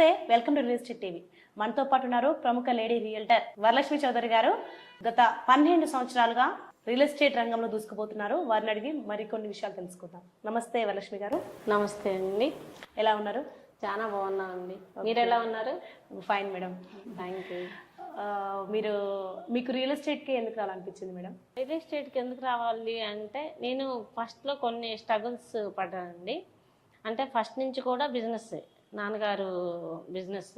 నమస్తే, welcome to real estate TV. మనతో పాటు ఉన్నారు ప్రముఖ లేడీ రియల్టర్ వరలక్ష్మి చౌదరి గారు. గత 12 సంవత్సరాలుగా రియల్ ఎస్టేట్ రంగంలో దూసుకుపోతున్నారు. వారిని అడిగి మరికొన్ని విషయాలు తెలుసుకుందాం. నమస్తే వరలక్ష్మి గారు. నమస్తే అండి. ఎలా ఉన్నారు? చాలా బాగున్నానండి. మీరు ఎలా ఉన్నారు? Fine madam. Thank you. మీకు రియల్ ఎస్టేట్కి ఎందుకు రావాలనిపించింది మేడం? రియల్ ఎస్టేట్కి ఎందుకు రావాలి అంటే, నేను ఫస్ట్లో కొన్ని స్ట్రగుల్స్ పడ్డానండి. అంటే ఫస్ట్ నుంచి కూడా బిజినెస్, నాన్నగారు బిజినెస్,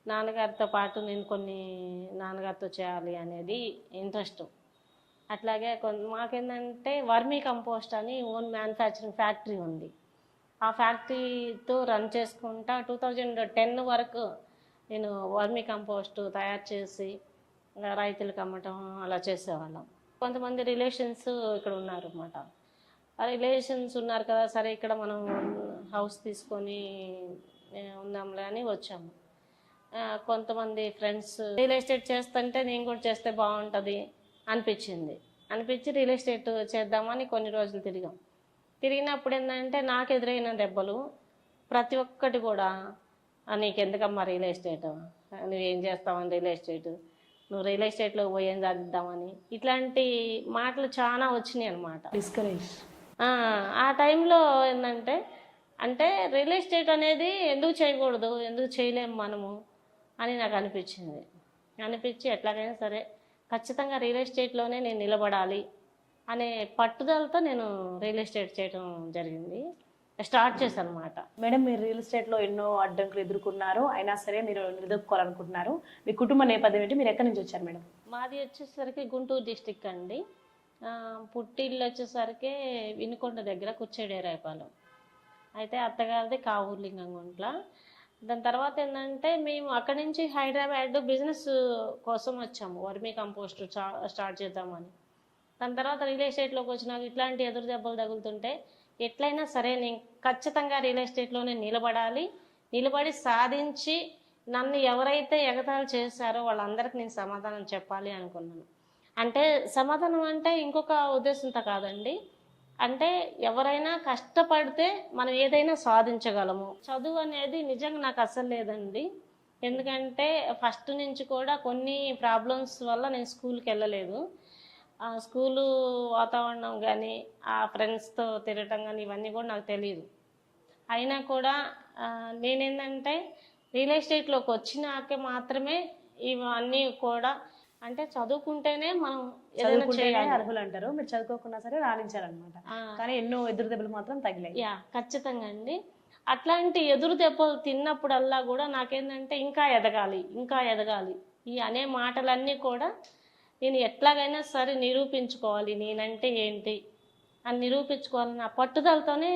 నాన్నగారితో పాటు నేను కొన్ని నాన్నగారితో చేయాలి అనేది ఇంట్రెస్ట్. అట్లాగే మాకేంటంటే వర్మీ కంపోస్ట్ అని ఓన్ మ్యానుఫ్యాక్చరింగ్ ఫ్యాక్టరీ ఉంది. ఆ ఫ్యాక్టరీతో రన్ చేసుకుంటా 2010 వరకు నేను వర్మీ కంపోస్ట్ తయారు చేసి రైతులకు అమ్మటం అలా చేసేవాళ్ళం. కొంతమంది రిలేషన్స్ ఇక్కడ ఉన్నారు అన్నమాట. ఆ రిలేషన్స్ ఉన్నారు కదా, సరే ఇక్కడ మనం హౌస్ తీసుకొని ఉందాంలే అని వచ్చాము. కొంతమంది ఫ్రెండ్స్ రియల్ ఎస్టేట్ చేస్తుంటే నేను కూడా చేస్తే బాగుంటుంది అనిపించి రియల్ ఎస్టేట్ చేద్దామని కొన్ని రోజులు తిరిగినప్పుడు ఏంటంటే నాకు ఎదురైన దెబ్బలు ప్రతి ఒక్కటి కూడా, నీకు ఎందుకమ్మా రియల్ ఎస్టేట్, నువ్వేం చేస్తావని రియల్ ఎస్టేట్, నువ్వు రియల్ ఎస్టేట్లో పోయి ఏం సాధిద్దామని, ఇట్లాంటి మాటలు చాలా వచ్చినాయి అనమాట. డిస్కరేజ్. ఆ టైంలో ఏంటంటే, అంటే రియల్ ఎస్టేట్ అనేది ఎందుకు చేయకూడదు, ఎందుకు చేయలేము మనము అని నాకు అనిపించి ఎట్లాగైనా సరే ఖచ్చితంగా రియల్ ఎస్టేట్లోనే నేను నిలబడాలి అనే పట్టుదలతో నేను రియల్ ఎస్టేట్ చేయడం జరిగింది. స్టార్ట్ చేశాను అనమాట. మేడం, మీరు రియల్ ఎస్టేట్లో ఎన్నో అడ్డంకులు ఎదుర్కొన్నారు, అయినా సరే మీరు నిలదొక్కుకోవాలనుకుంటున్నారు. మీ కుటుంబ నేపథ్యం ఏంటి? మీరు ఎక్కడి నుంచి వచ్చారు మేడం? మాది వచ్చేసరికి గుంటూరు డిస్టిక్ అండి. పుట్టిల్లు వచ్చేసరికి వినుకొండ దగ్గర కుచ్చేడేరాయపాలెం. అయితే అత్తగారిది కావూరు లింగంగుంట్ల. దాని తర్వాత ఏంటంటే, మేము అక్కడి నుంచి హైదరాబాద్ బిజినెస్ కోసం వచ్చాము, వర్మీ కంపోస్ట్ స్టార్ట్ చేద్దామని. దాని తర్వాత రియల్ ఎస్టేట్లోకి వచ్చినాక ఇట్లాంటి ఎదురు దెబ్బలు తగులుతుంటే, ఎట్లయినా సరే నేను ఖచ్చితంగా రియల్ ఎస్టేట్లోనే నిలబడి సాధించి నన్ను ఎవరైతే ఎగతాళి చేశారో వాళ్ళందరికీ నేను సమాధానం చెప్పాలి అనుకున్నాను. అంటే సమాధానం అంటే ఇంకొక ఉద్దేశంతో కాదండి, అంటే ఎవరైనా కష్టపడితే మనం ఏదైనా సాధించగలము. చదువు అనేది నిజంగా నాకు అసలు లేదండి. ఎందుకంటే ఫస్ట్ నుంచి కూడా కొన్ని ప్రాబ్లమ్స్ వల్ల నేను స్కూల్కి వెళ్ళలేదు. స్కూలు వాతావరణం కానీ, ఆ ఫ్రెండ్స్తో తిరగటం కానీ ఇవన్నీ కూడా నాకు తెలియదు. అయినా కూడా నేనేంటంటే రియల్ ఎస్టేట్లోకి వచ్చినాకే మాత్రమే ఇవన్నీ కూడా, అంటే చదువుకుంటేనే మనం ఏదైనా చేయాలి అర్హులు అంటారు. మీరు చదువుకోకున్నా సరే రాణించాలన్నమాట. కానీ ఎన్నో ఎదురు దెబ్బలు మాత్రం తగిలాయి. ఖచ్చితంగా అండి. అట్లాంటి ఎదురు దెబ్బలు తిన్నప్పుడల్లా కూడా నాకేంటంటే ఇంకా ఎదగాలి ఈ అనే మాటలన్నీ కూడా నేను ఎట్లాగైనా సరే నిరూపించుకోవాలి, నేనంటే ఏంటి అని నిరూపించుకోవాలని ఆ పట్టుదలతోనే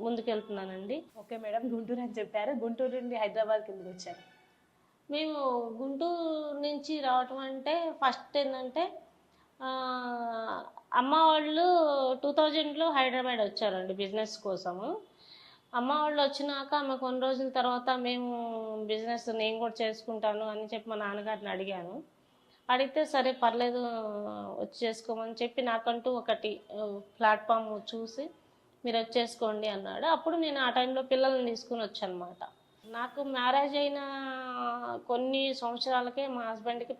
ముందుకెళ్తున్నానండి. ఓకే మేడం, గుంటూరు అని చెప్పారు. గుంటూరు నుండి హైదరాబాద్కి ఎందుకు వచ్చారు? మేము గుంటూరు నుంచి రావటం అంటే ఫస్ట్ ఏంటంటే, అమ్మ వాళ్ళు 2000లో హైదరాబాద్ వచ్చారండి బిజినెస్ కోసము. అమ్మ వాళ్ళు వచ్చినాక ఆమె కొన్ని రోజుల తర్వాత మేము బిజినెస్ నేను కూడా చేసుకుంటాను అని చెప్పి మా నాన్నగారిని అడిగితే సరే పర్లేదు వచ్చి చేసుకోమని చెప్పి నాకంటూ ఒకటి ప్లాట్ఫామ్ చూసి మీరు వచ్చి చేసుకోండి అన్నాడు. అప్పుడు నేను ఆ టైంలో పిల్లల్ని తీసుకుని వచ్చాను అనమాట. నాకు మ్యారేజ్ అయిన కొన్ని సంవత్సరాలకే మా హస్బెండ్కి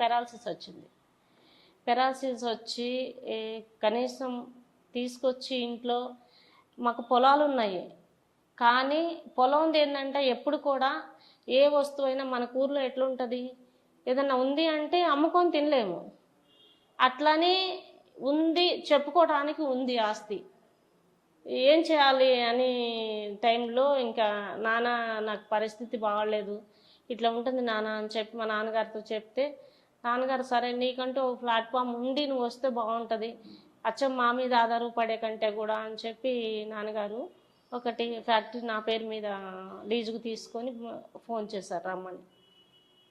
పెరాలసిస్ వచ్చి కనీసం తీసుకొచ్చి ఇంట్లో, మాకు పొలాలు ఉన్నాయి కానీ పొలం ఏంటంటే ఎప్పుడు కూడా ఏ వస్తువైనా మన ఊర్లో ఎట్లుంటుంది, ఏదన్నా ఉంది అంటే అమ్ముకొని తినలేము. అట్లని ఉంది చెప్పుకోవడానికి ఉంది ఆస్తి, ఏం చేయాలి అని టైంలో ఇంకా నాన్న నాకు పరిస్థితి బాగలేదు, ఇట్లా ఉంటుంది నాన్న అని చెప్పి మా నాన్నగారితో చెప్తే, నాన్నగారు సరే నీకంటూ ప్లాట్ఫామ్ ఉండి నువ్వు వస్తే బాగుంటుంది, అచ్చం మా మీద ఆధారపడే కంటే కూడా అని చెప్పి నాన్నగారు ఒకటి ఫ్యాక్టరీ నా పేరు మీద లీజుకు తీసుకొని ఫోన్ చేశారు రమ్మని.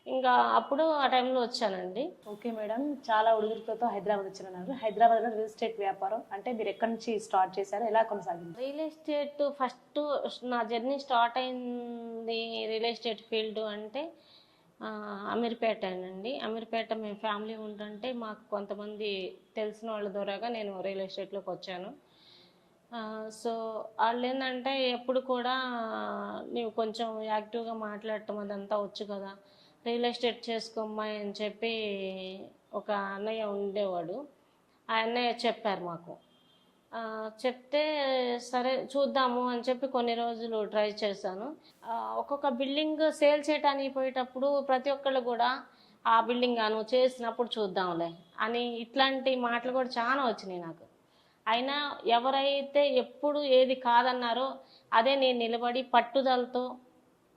ఇంకా అప్పుడు ఆ టైంలో వచ్చానండి. ఓకే మేడం, చాలా ఉడుగులతో హైదరాబాద్ వచ్చినారు. హైదరాబాద్లో రియల్ ఎస్టేట్ వ్యాపారం అంటే మీరు ఎక్కడి నుంచి స్టార్ట్ చేశారు, ఎలా కొనసాగింది? రియల్ ఎస్టేట్ ఫస్ట్ నా జర్నీ స్టార్ట్ అయింది రియల్ ఎస్టేట్ ఫీల్డ్ అంటే అమీర్పేట అండి. అమీర్పేట మేము ఫ్యామిలీ ఉంటుంటే మాకు కొంతమంది తెలిసిన వాళ్ళ ద్వారాగా నేను రియల్ ఎస్టేట్లోకి వచ్చాను. సో వాళ్ళు ఏంటంటే ఎప్పుడు కూడా నీవు కొంచెం యాక్టివ్గా మాట్లాడటం అదంతా వచ్చు కదా, రియల్ ఎస్టేట్ చేసుకోమ్మాయి అని చెప్పి ఒక అన్నయ్య ఉండేవాడు. ఆ అన్నయ్య చెప్పారు మాకు. చెప్తే సరే చూద్దాము అని చెప్పి కొన్ని రోజులు ట్రై చేశాను. ఒక్కొక్క బిల్డింగ్ సేల్ చేయడానికి పోయేటప్పుడు ప్రతి ఒక్కళ్ళు కూడా ఆ బిల్డింగ్ నువ్వు చేసినప్పుడు చూద్దాంలే అని ఇట్లాంటి మాటలు కూడా చాలా వచ్చినాయి నాకు. అయినా ఎవరైతే ఎప్పుడు ఏది కాదన్నారో అదే నేను నిలబడి పట్టుదలతో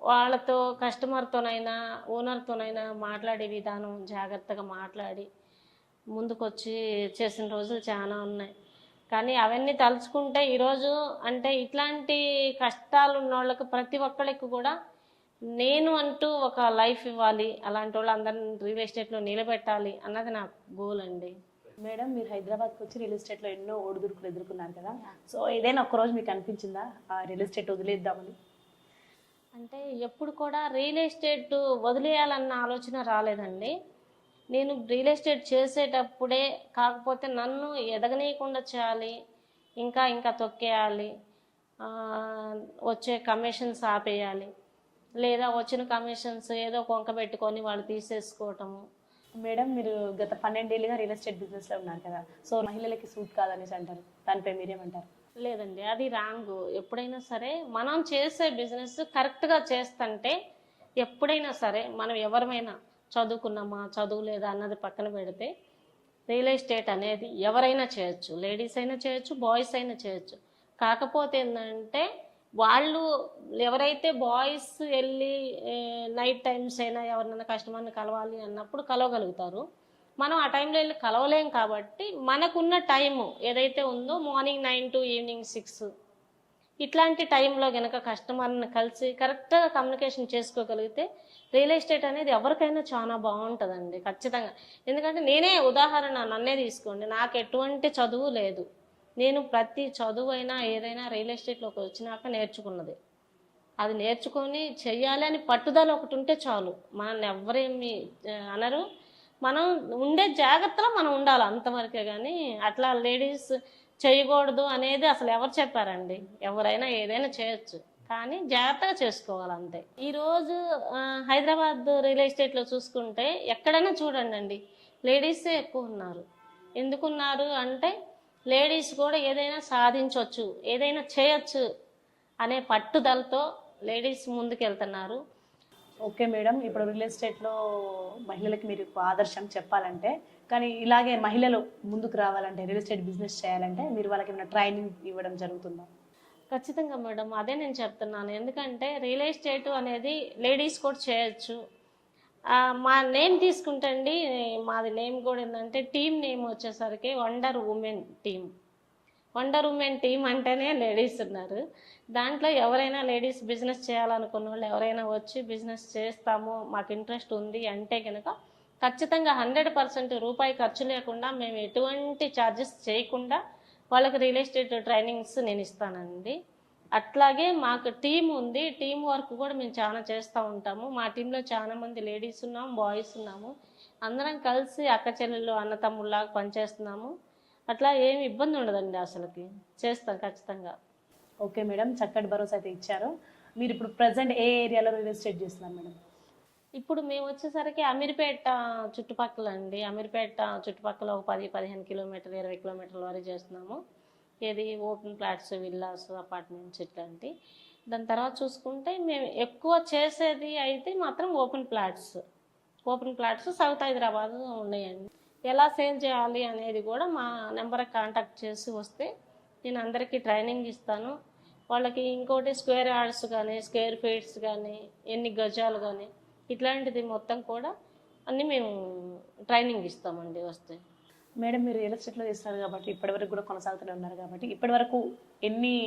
వాళ్ళతో కస్టమర్తోనైనా ఓనర్తోనైనా మాట్లాడే విధానం జాగ్రత్తగా మాట్లాడి ముందుకొచ్చి చేసిన రోజులు చాలా ఉన్నాయి. కానీ అవన్నీ తలుచుకుంటే ఈరోజు అంటే ఇట్లాంటి కష్టాలు ఉన్న వాళ్ళకి ప్రతి ఒక్కరికి కూడా నేను అంటూ ఒక లైఫ్ ఇవ్వాలి, అలాంటి వాళ్ళు అందరిని రియల్ ఎస్టేట్లో నిలబెట్టాలి అన్నది నాకు గోల్ అండి. మేడం, మీరు హైదరాబాద్కి వచ్చి రియల్ ఎస్టేట్లో ఎన్నో ఒడిదుడుకులు ఎదుర్కొన్నారు కదా, సో ఏదైనా ఒక్కరోజు మీకు అనిపించిందా ఆ రియల్ ఎస్టేట్ వదిలేద్దామని? అంటే ఎప్పుడు కూడా రియల్ ఎస్టేట్ వదిలేయాలన్న ఆలోచన రాలేదండి. నేను రియల్ ఎస్టేట్ చేసేటప్పుడే కాకపోతే నన్ను ఎదగనీయకుండా చేయాలి, ఇంకా ఇంకా తొక్కేయాలి, వచ్చే కమిషన్స్ ఆపేయాలి, లేదా వచ్చిన కమిషన్స్ ఏదో కొంక పెట్టుకొని వాళ్ళు తీసేసుకోవటము. మేడం, మీరు గత 12 ఏళ్ళుగా రియల్ ఎస్టేట్ బిజినెస్లో ఉన్నారు కదా, సో మహిళలకి సూట్ కాదనేసి అంటారు, దానిపై మీరేమంటారు? లేదండి, అది రాంగ్. ఎప్పుడైనా సరే మనం చేసే బిజినెస్ కరెక్ట్గా చేస్తుంటే ఎప్పుడైనా సరే మనం ఎవరమైనా చదువుకున్నామా చదువు లేదా అన్నది పక్కన పెడితే రియల్ ఎస్టేట్ అనేది ఎవరైనా చేయొచ్చు, లేడీస్ అయినా చేయొచ్చు, బాయ్స్ అయినా చేయొచ్చు. కాకపోతే ఏంటంటే వాళ్ళు ఎవరైతే బాయ్స్ వెళ్ళి నైట్ టైమ్స్ అయినా ఎవరినైనా కస్టమర్ని కలవాలి అన్నప్పుడు కలవగలుగుతారు. మనం ఆ టైంలో వెళ్ళి కలవలేం కాబట్టి మనకున్న టైము ఏదైతే ఉందో మార్నింగ్ 9 to ఈవినింగ్ 6 ఇట్లాంటి టైంలో కనుక కస్టమర్ని కలిసి కరెక్ట్గా కమ్యూనికేషన్ చేసుకోగలిగితే రియల్ ఎస్టేట్ అనేది ఎవరికైనా చాలా బాగుంటుందండి ఖచ్చితంగా. ఎందుకంటే నేనే ఉదాహరణ నన్నే తీసుకోండి, నాకు ఎటువంటి చదువు లేదు. నేను ప్రతి చదువు అయినా ఏదైనా రియల్ ఎస్టేట్లోకి వచ్చినాక నేర్చుకున్నది. అది నేర్చుకొని చెయ్యాలి అని పట్టుదల ఒకటి ఉంటే చాలు, మనల్ని ఎవరేమి అనరు. మనం ఉండే జాగ్రత్తలో మనం ఉండాలి అంతవరకే. కానీ అట్లా లేడీస్ చేయకూడదు అనేది అసలు ఎవరు చెప్పారండి? ఎవరైనా ఏదైనా చేయొచ్చు, కానీ జాగ్రత్తగా చేసుకోవాలి అంతే. ఈరోజు హైదరాబాద్ రియల్ ఎస్టేట్లో చూసుకుంటే ఎక్కడైనా చూడండి అండి, లేడీసే ఎక్కువ ఉన్నారు. ఎందుకున్నారు అంటే లేడీస్ కూడా ఏదైనా సాధించవచ్చు, ఏదైనా చేయొచ్చు అనే పట్టుదలతో లేడీస్ ముందుకెళ్తున్నారు. ఓకే మేడం, ఇప్పుడు రియల్ ఎస్టేట్లో మహిళలకి మీరు ఆదర్శం చెప్పాలంటే, కానీ ఇలాగే మహిళలు ముందుకు రావాలంటే రియల్ ఎస్టేట్ బిజినెస్ చేయాలంటే మీరు వాళ్ళకి ఏమైనా ట్రైనింగ్ ఇవ్వడం జరుగుతుందా? ఖచ్చితంగా మేడం, అదే నేను చెప్తున్నాను. ఎందుకంటే రియల్ ఎస్టేట్ అనేది లేడీస్ కూడా చేయొచ్చు. మా నేమ్ తీసుకుంటే అండి, మాది నేమ్ కూడా ఏంటంటే టీమ్ నేమ్ వచ్చేసరికి wonder women team. Wonder women team అంటేనే లేడీస్ ఉన్నారు. దాంట్లో ఎవరైనా లేడీస్ బిజినెస్ చేయాలనుకున్న వాళ్ళు ఎవరైనా వచ్చి బిజినెస్ చేస్తాము మాకు ఇంట్రెస్ట్ ఉంది అంటే కనుక ఖచ్చితంగా 100% రూపాయి ఖర్చు లేకుండా మేము ఎటువంటి ఛార్జెస్ చేయకుండా వాళ్ళకి రియల్ ఎస్టేట్ ట్రైనింగ్స్ నేను ఇస్తానండి. అట్లాగే మాకు టీం ఉంది, టీం వర్క్ కూడా మేము చాలా చేస్తూ ఉంటాము. మా టీంలో చాలామంది లేడీస్ ఉన్నాము, బాయ్స్ ఉన్నాము. అందరం కలిసి అక్క చెల్లెళ్ళు అన్న తమ్ముళ్ళలాగా పనిచేస్తున్నాము. అట్లా ఏమి ఇబ్బంది ఉండదండి, అసలుకి చేస్తాం ఖచ్చితంగా. ఓకే మేడం, చక్కటి భరోసా అయితే ఇచ్చారు. మీరు ఇప్పుడు ప్రజెంట్ ఏ ఏరియాలో రియల్ ఎస్టేట్ చేస్తున్నారు మేడం? ఇప్పుడు మేము వచ్చేసరికి అమీర్పేట చుట్టుపక్కల అండి, అమీర్పేట చుట్టుపక్కల ఒక 10-15 కిలోమీటర్లు 20 కిలోమీటర్ల వరకు చేస్తున్నాము. ఏది ఓపెన్ ఫ్లాట్స్, విల్లాస్, అపార్ట్మెంట్స్ ఇట్లాంటి. దాని తర్వాత చూసుకుంటే మేము ఎక్కువ చేసేది అయితే మాత్రం ఓపెన్ ఫ్లాట్స్ సౌత్ హైదరాబాద్ ఉన్నాయండి. ఎలా సేల్ చేయాలి అనేది కూడా మా నెంబర్కి కాంటాక్ట్ చేసి వస్తే నేను అందరికీ ట్రైనింగ్ ఇస్తాను. వాళ్ళకి ఇంకోటి స్క్వేర్ యార్డ్స్ కానీ, స్క్వేర్ ఫీట్స్ కానీ, ఎన్ని గజాలు కానీ ఇట్లాంటిది మొత్తం కూడా అన్నీ మేము ట్రైనింగ్ ఇస్తామండి వస్తే. మేడం, మీరు రియల్ ఎస్టేట్లో చేస్తున్నారు కాబట్టి ఇప్పటివరకు కూడా కొనసాగుతూనే ఉన్నారు కాబట్టి ఇప్పటివరకు ఎన్ని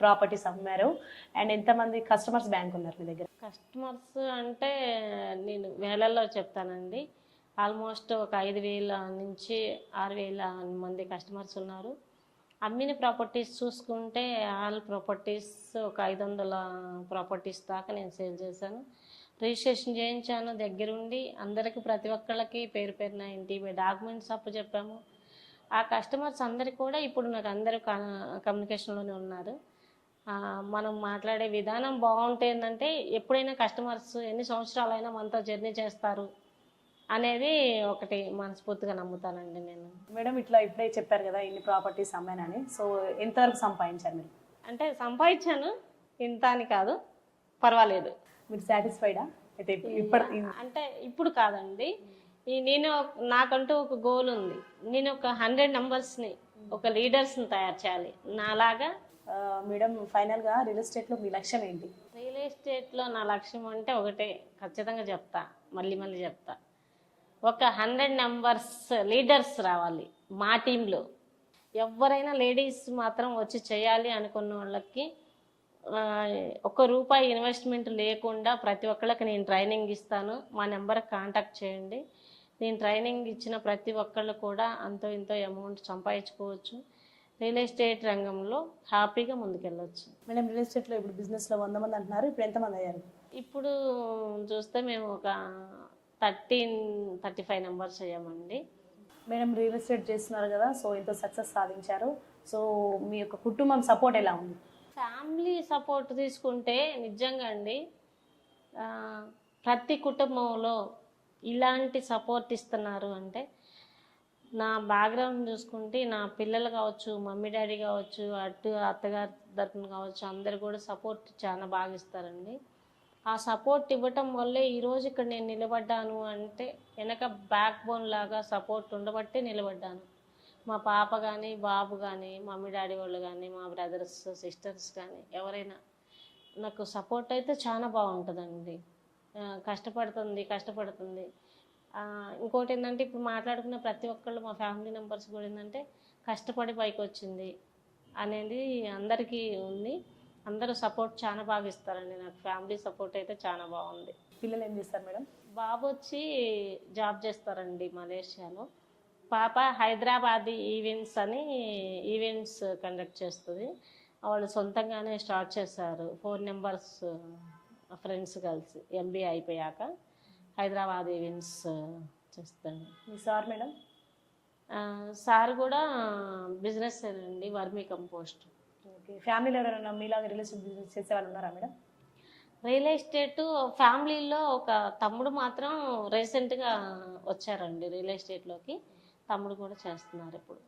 ప్రాపర్టీస్ అమ్మారు అండ్ ఎంతమంది కస్టమర్స్ బ్యాంక్ ఉన్నారు మీ దగ్గర? కస్టమర్స్ అంటే నేను వేలల్లో చెప్తానండి. ఆల్మోస్ట్ ఒక 5,000 నుంచి 6,000 మంది కస్టమర్స్ ఉన్నారు. అమ్మిన ప్రాపర్టీస్ చూసుకుంటే ఆల్ ప్రాపర్టీస్ ఒక 500 ప్రాపర్టీస్ దాకా నేను సేల్ చేశాను. రిజిస్ట్రేషన్ చేయించాను దగ్గరుండి. అందరికీ ప్రతి ఒక్కళ్ళకి పేరు పేరున ఇంటి డాక్యుమెంట్స్ అప్పు చెప్పాము. ఆ కస్టమర్స్ అందరికి కూడా ఇప్పుడు నాకు అందరూ కమ్యూనికేషన్లోనే ఉన్నారు. మనం మాట్లాడే విధానం బాగుంటే ఏంటంటే ఎప్పుడైనా కస్టమర్స్ ఎన్ని సంవత్సరాలైనా మనతో జర్నీ చేస్తారు అనేది ఒకటి మనస్ఫూర్తిగా నమ్ముతానండి నేను. మేడం ఇట్లా ఇప్పుడే చెప్పారు కదా ఇన్ని ప్రాపర్టీస్ అమ్మానని, సో ఎంతవరకు సంపాదించారు మీరు? అంటే సంపాదించాను, ఇంత అని కాదు, పర్వాలేదు. మీరు సాటిస్ఫైడా అయితే అంటే ఇప్పుడు కాదండి, నేను నాకంటూ ఒక గోల్ ఉంది. నేను ఒక 100 నంబర్స్ని, ఒక లీడర్స్ని తయారు చేయాలి నాలాగా. మేడం ఫైనల్గా రియల్ ఎస్టేట్లో మీ లక్ష్యం ఏంటి? రియల్ ఎస్టేట్లో నా లక్ష్యం అంటే ఒకటే, ఖచ్చితంగా చెప్తా, మళ్ళీ మళ్ళీ చెప్తా. ఒక 100 నంబర్స్ లీడర్స్ రావాలి మా టీంలో. ఎవరైనా లేడీస్ మాత్రం వచ్చి చేయాలి అనుకున్న వాళ్ళకి ₹1 ఇన్వెస్ట్మెంట్ లేకుండా ప్రతి ఒక్కళ్ళకి నేను ట్రైనింగ్ ఇస్తాను. మా నెంబర్కి కాంటాక్ట్ చేయండి. నేను ట్రైనింగ్ ఇచ్చిన ప్రతి ఒక్కళ్ళు కూడా అంతో ఇంతో అమౌంట్ సంపాదించుకోవచ్చు. రియల్ ఎస్టేట్ రంగంలో హ్యాపీగా ముందుకెళ్ళవచ్చు. మేడం రియల్ ఎస్టేట్లో ఇప్పుడు బిజినెస్లో 100 మంది అంటున్నారు, ఇప్పుడు ఎంతమంది అయ్యారు? ఇప్పుడు చూస్తే మేము ఒక 35 నంబర్స్ అయ్యామండి. మేడం రియల్ ఎస్టేట్ చేస్తున్నారు కదా, సో ఎంతో సక్సెస్ సాధించారు. సో మీ యొక్క కుటుంబం సపోర్ట్ ఎలా ఉంది? ఫ్యామిలీ సపోర్ట్ తీసుకుంటే నిజంగా అండి, ప్రతి కుటుంబంలో ఇలాంటి సపోర్ట్ ఇస్తున్నారు అంటే, నా బ్యాక్గ్రౌండ్ చూసుకుంటే నా పిల్లలు కావచ్చు, మమ్మీ డాడీ కావచ్చు, అటు అత్తగారి తరపున కావచ్చు, అందరు కూడా సపోర్ట్ చాలా బాగా ఇస్తారండి. ఆ సపోర్ట్ ఇవ్వటం వల్లే ఈరోజు ఇక్కడ నేను నిలబడ్డాను అంటే వెనక బ్యాక్ బోన్ లాగా సపోర్ట్ ఉండబట్టే నిలబడ్డాను. మా పాప కానీ, బాబు కానీ, మమ్మీ డాడీ వాళ్ళు కానీ, మా బ్రదర్స్ సిస్టర్స్ కానీ ఎవరైనా నాకు సపోర్ట్ అయితే చాలా బాగుంటుందండి. కష్టపడుతుంది. ఇంకోటి ఏంటంటే, ఇప్పుడు మాట్లాడుకున్న ప్రతి ఒక్కళ్ళు మా ఫ్యామిలీ మెంబర్స్ కూడా ఏంటంటే కష్టపడి పైకి వచ్చింది అనేది అందరికీ ఉంది. అందరూ సపోర్ట్ చాలా బాగా ఇస్తారండి. నాకు ఫ్యామిలీ సపోర్ట్ అయితే చాలా బాగుంది. పిల్లలు ఏం చేస్తారు మేడం? బాబు వచ్చి జాబ్ చేస్తారండి మలేషియాలో. పాప హైదరాబాద్ ఈవెంట్స్ కండక్ట్ చేస్తుంది. వాళ్ళు సొంతంగానే స్టార్ట్ చేశారు. 4 నంబర్స్ ఫ్రెండ్స్ కలిసి MBA అయిపోయాక హైదరాబాద్ ఈవెంట్స్ చేస్తాను. మీ సార్ మేడం? సార్ కూడా బిజినెస్ అండి, వర్మీ కంపోస్ట్. ఓకే. ఫ్యామిలీలో ఎవరైనా మీలాగా రియల్ ఎస్టేట్ బిజినెస్ చేసే వాళ్ళు ఉన్నారా మేడం? రియల్ ఎస్టేట్ ఫ్యామిలీలో ఒక తమ్ముడు మాత్రం రీసెంట్గా వచ్చారండి రియల్ ఎస్టేట్లోకి. తమ్ముడు కూడా చేస్తున్నారు ఇప్పుడు.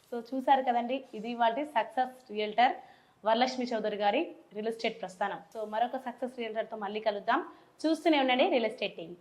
సో చూసారు కదండి, ఇది వాటి సక్సెస్ రియల్టర్ వరలక్ష్మి చౌదరి గారి రియల్ ఎస్టేట్ ప్రస్థానం. సో మరొక సక్సెస్ రియల్టర్తో మళ్ళీ కలుద్దాం. చూస్తూనే ఉండండి రియల్ ఎస్టేట్ టీవీ.